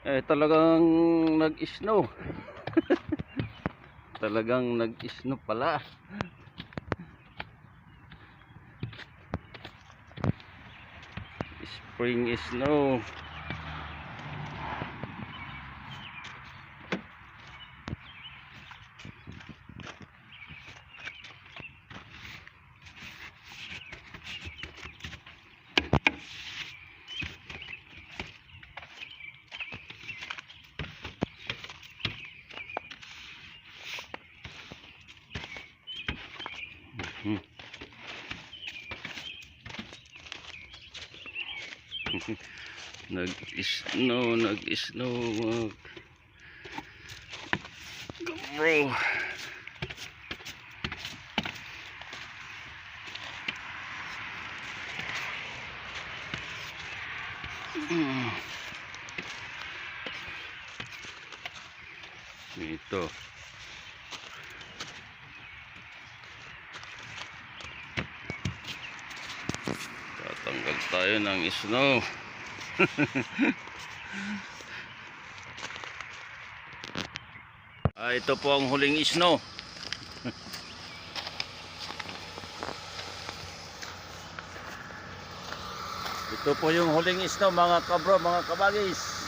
Talagang nag-snow. Talagang nag-snow pala. Spring snow. Nag-snow bro. Ito tatanggal tayo ng snow. Ito po ang huling snow. Ito po yung huling snow mga kabro, mga kabagis.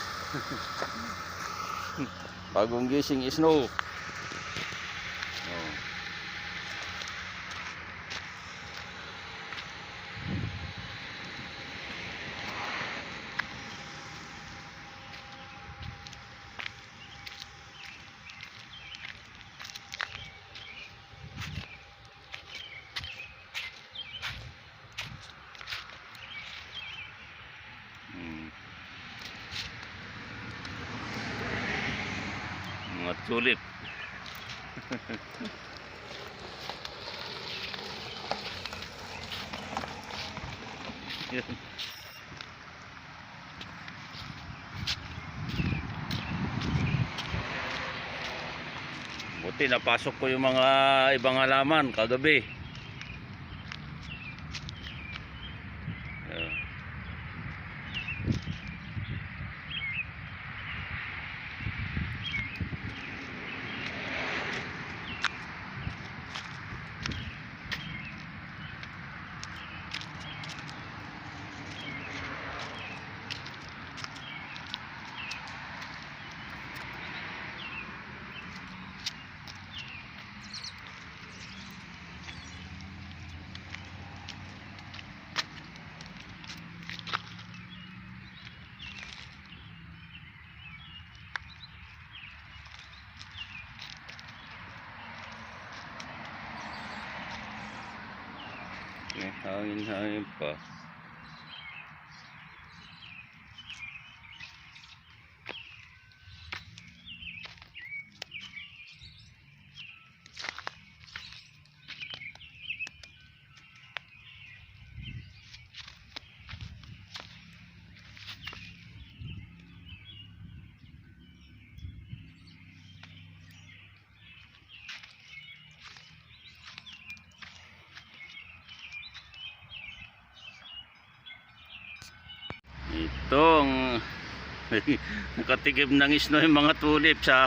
Bagong gising snow. Mga tulip. Buti napasok ko yung mga ibang halaman kagabi. Hangin-hangin pa. Itong nakatikim ng snow yung mga tulips ha.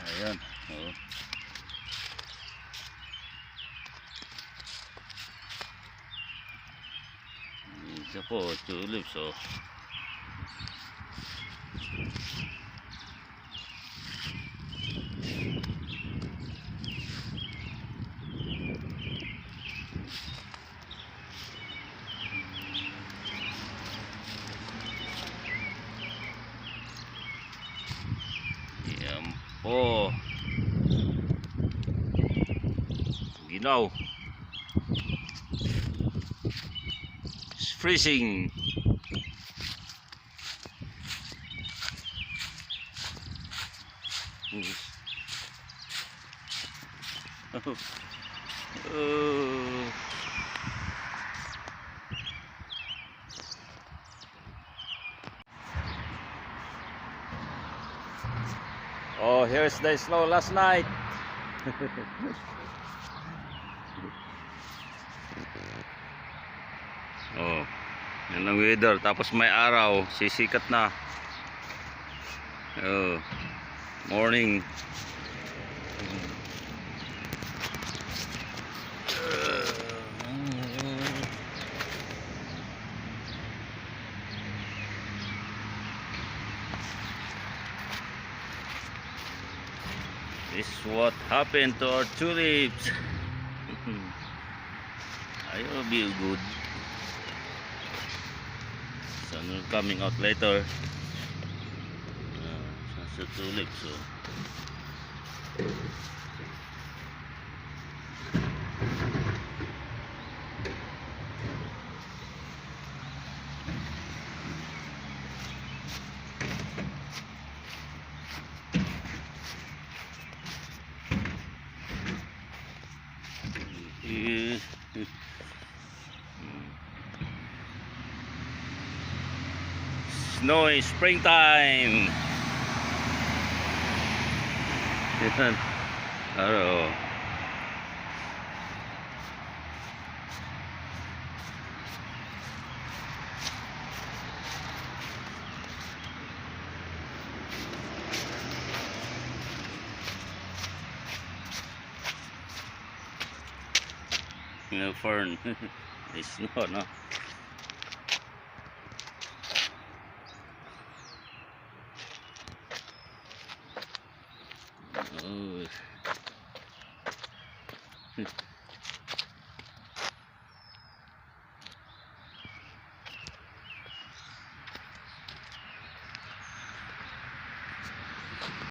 Ayan. Oh. Isa po tulips oh. Oh, ginaw. It's freezing. Oh, here's the snow last night. Oh. Yan ang weather. Tapos may araw. Sisikat na. Oh, morning. This is what happened to our tulips. I will be good. Sun will coming out later. Sa tulips. So. Snowy springtime. Yan. Araw. Fern. It's not, no? Oh.